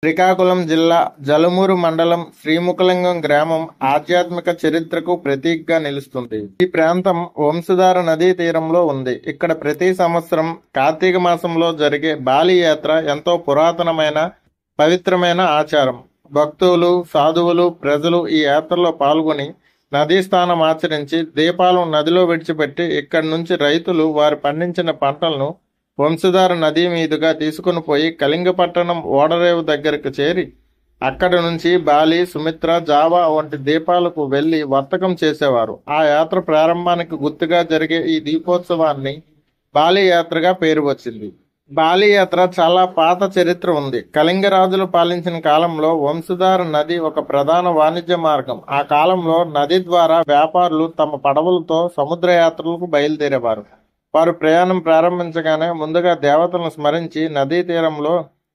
శ్రీకాకుళం జిల్లా జలమూరు మండలం శ్రీముఖలింగం గ్రామం ఆధ్యాత్మిక చరిత్రకు ప్రతీకగా నిలుస్తుంది. ఈ ప్రాంతం వంశధార నదీ తీరంలో ఉంది. ఇక్కడ ప్రతి సంవత్సరం కార్తీక మాసంలో జరిగే బాలి యాత్ర ఎంతో పురాతనమైన పవిత్రమైన ఆచారం. భక్తులు, సాధువులు, ప్రజలు ఈ యాత్రలో పాల్గొని నదీ స్నానం ఆచరించి దీపాలను నదిలో విడిచిపెట్టి ఇక్కడి నుంచి రైతులు వారు పండించిన పంటలను వంశధార నదీ మీదుగా తీసుకుని పోయి కళింగపట్టణం ఓడరేవు దగ్గరకు చేరి అక్కడి నుంచి బాలి, సుమిత్ర, జావా వంటి ద్వీపాలకు వెళ్లి వర్తకం చేసేవారు. ఆ యాత్ర ప్రారంభానికి గుర్తుగా జరిగే ఈ దీపోత్సవాన్ని బాలి యాత్రగా పేరు వచ్చింది. బాలి యాత్ర చాలా పాత చరిత్ర ఉంది. కళింగ రాజులు పాలించిన కాలంలో వంశధార నది ఒక ప్రధాన వాణిజ్య మార్గం. ఆ కాలంలో నది ద్వారా వ్యాపారులు తమ పడవలతో సముద్ర యాత్రలకు బయలుదేరేవారు. వారు ప్రయాణం ప్రారంభించగానే ముందుగా దేవతలను స్మరించి నదీ తీరంలో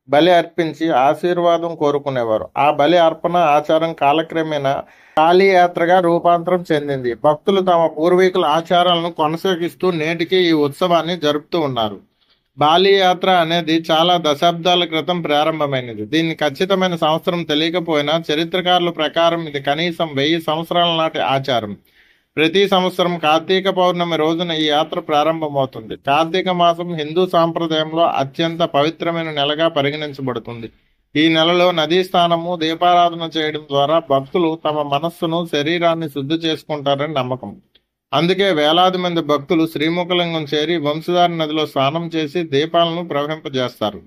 బలి అర్పించి ఆశీర్వాదం కోరుకునేవారు. ఆ బలి అర్పణ ఆచారం కాలక్రమేణా కాళీ యాత్రగా రూపాంతరం చెందింది. భక్తులు తమ పూర్వీకుల ఆచారాలను కొనసాగిస్తూ నేటికి ఈ ఉత్సవాన్ని జరుపుతూ ఉన్నారు. బాలి యాత్ర అనేది చాలా దశాబ్దాల క్రితం ప్రారంభమైనది. దీన్ని ఖచ్చితమైన సంవత్సరం తెలియకపోయినా చరిత్రకారుల ప్రకారం ఇది కనీసం 1000 సంవత్సరాల నాటి ఆచారం. ప్రతి సంవత్సరం కార్తీక పౌర్ణమి రోజున ఈ యాత్ర ప్రారంభమవుతుంది. కార్తీక మాసం హిందూ సాంప్రదాయంలో అత్యంత పవిత్రమైన నెలగా పరిగణించబడుతుంది. ఈ నెలలో నదీ స్నానము, దీపారాధన చేయడం ద్వారా భక్తులు తమ మనస్సును, శరీరాన్ని శుద్ధి చేసుకుంటారని నమ్మకం. అందుకే వేలాది మంది భక్తులు శ్రీముఖలింగం చేరి వంశధార నదిలో స్నానం చేసి దీపాలను ప్రవహింపజేస్తారు.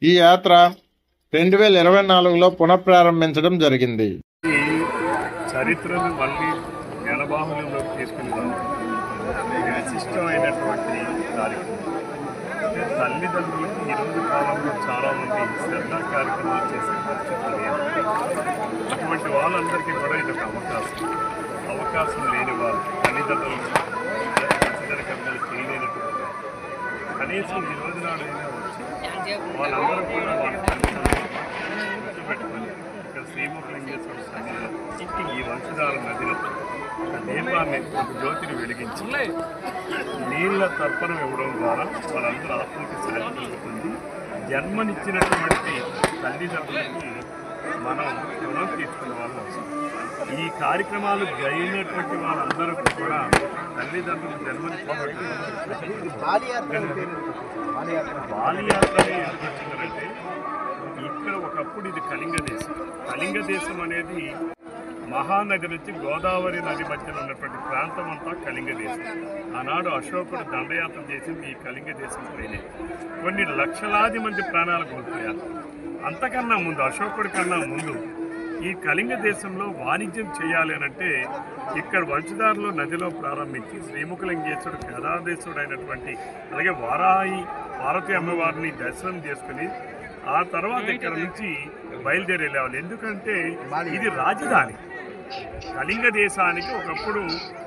ఈ యాత్ర 2024లో పునఃప్రారంభించడం జరిగింది. చరిత్రను మళ్ళీ జనబాహుల్యంలోకి తీసుకుని విశిష్టమైనటువంటి కార్యక్రమం. తల్లిదండ్రులకు ఈ రోజు కాలంలో చాలామంది శ్రద్ధా కార్యక్రమాలు చేసే పరిస్థితులు లేదు. అటువంటి వాళ్ళందరికీ కూడా ఇది ఒక అవకాశం లేని వాళ్ళు, తల్లిదండ్రులు కర్మలు చేయలేనటువంటి కనీసం ఈ రోజు నాడైనా వచ్చి వాళ్ళందరూ కూడా వాళ్ళ తల్లిదండ్రులు గుర్తుపెట్టుకొని ఇక్కడ శ్రీముఖలింగేశ్వర సన్నిధిలో ఈ వంశధార నదిలో దీపాన్ని, ఒక జ్యోతిని వెలిగించి నీళ్ళ తర్పణం ఇవ్వడం ద్వారా వాళ్ళందరూ ఆత్మకి శాంతి కలుగుతుంది. జన్మనిచ్చినటువంటి తల్లిదండ్రులకి మనం రుణం తీసుకునే వాళ్ళు. ఈ కార్యక్రమాలు జరిగినటువంటి వాళ్ళందరూ కూడా తల్లిదండ్రులు జన్మనిచ్చినటువంటి బాలి యాత్ర ఎందుకు వచ్చిందంటే, ఇక్కడ ఒకప్పుడు ఇది కళింగ దేశం. కళింగ దేశం అనేది మహానది నుంచి గోదావరి నది మధ్యలో ఉన్నటువంటి ప్రాంతం అంతా కళింగ దేశం. ఆనాడు అశోకుడు దండయాత్ర చేసింది ఈ కళింగ దేశం పైనే. కొన్ని లక్షలాది మంది ప్రాణాలు కోల్పోయారు. అంతకన్నా ముందు, అశోకుడి కన్నా ముందు ఈ కళింగ దేశంలో వాణిజ్యం చేయాలి అనంటే ఇక్కడ వంశధారలో నదిలో ప్రారంభించి శ్రీముఖలింగేశ్వరుడు కేదారేశ్వరుడు అయినటువంటి, అలాగే పార్వతీ అమ్మవారిని దర్శనం చేసుకుని ఆ తర్వాత ఇక్కడ నుంచి బయలుదేరి వెళ్ళేవాళ్ళు. ఎందుకంటే ఇది రాజధాని. కళింగ దేశానికి ఒకప్పుడు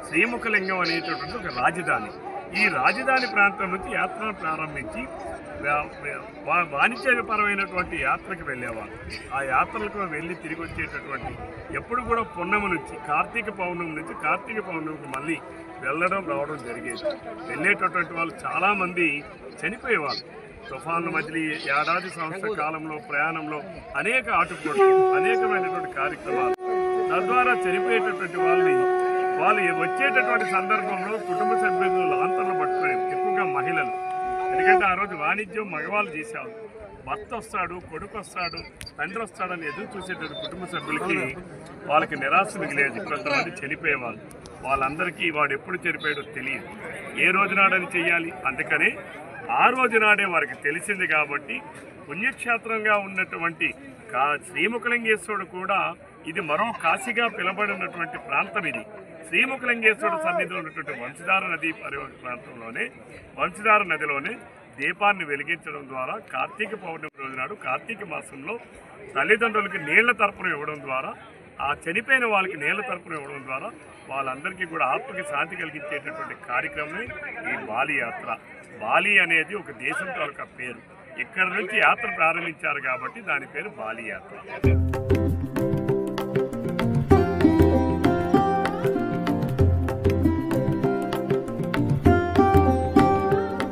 శ్రీముఖలింగం అనేటటువంటి ఒక రాజధాని. ఈ రాజధాని ప్రాంతం నుంచి యాత్రను ప్రారంభించి వాణిజ్యపరమైనటువంటి యాత్రకు వెళ్ళేవాళ్ళు. ఆ యాత్రలకు వెళ్ళి తిరిగి వచ్చేటటువంటి ఎప్పుడు కూడా పున్నమి నుంచి కార్తీక పౌర్ణమికి మళ్ళీ వెళ్ళడం రావడం జరిగేది. వెళ్ళేటటువంటి వాళ్ళు చాలామంది చనిపోయేవాళ్ళు. తుఫాన్ల మధ్య ఏడాది సంవత్సర కాలంలో ప్రయాణంలో అనేక ఆటుపోట్లు, అనేకమైనటువంటి కార్యక్రమాలు, తద్వారా చనిపోయేటటువంటి వాళ్ళు వచ్చేటటువంటి సందర్భంలో కుటుంబ సభ్యులు లాంతర్లు పట్టుకోలేదు, ఎక్కువగా మహిళలు. ఎందుకంటే ఆ రోజు వాణిజ్యం మగవాళ్ళు చేసేవాళ్ళు. భర్త వస్తాడు, కొడుకు వస్తాడు, తండ్రి వస్తాడని ఎదురు చూసేటటువంటి కుటుంబ సభ్యులకి వాళ్ళకి నిరాశ మిగిలేదు. కొంతమంది చనిపోయేవాళ్ళు. వాళ్ళందరికీ వాడు ఎప్పుడు చనిపోయాడో తెలియదు, ఏ రోజు నాడని చెయ్యాలి. అందుకనే ఆ రోజు నాడే వారికి తెలిసింది. కాబట్టి పుణ్యక్షేత్రంగా ఉన్నటువంటి శ్రీముఖలింగేశ్వరుడు కూడా ఇది మరో కాశీగా పిలబడినటువంటి ప్రాంతం. ఇది శ్రీముఖలింగేశ్వరుడు సన్నిధిలో ఉన్నటువంటి వంశధార నది పరివాహక ప్రాంతంలోనే, వంశధార నదిలోనే దీపాన్ని వెలిగించడం ద్వారా కార్తీక పౌర్ణమి రోజు నాడు కార్తీక మాసంలో తల్లిదండ్రులకి నీళ్ల తర్పణం ఇవ్వడం ద్వారా, ఆ చనిపోయిన వాళ్ళకి నీళ్ల తర్పణం ఇవ్వడం ద్వారా వాళ్ళందరికీ కూడా ఆత్మకి శాంతి కలిగించేటటువంటి కార్యక్రమమే ఈ బాలి యాత్ర. బాలి అనేది ఒక దేశం తాలూకా పేరు. ఇక్కడ నుంచి యాత్ర ప్రారంభించారు కాబట్టి దాని పేరు బాలి యాత్ర.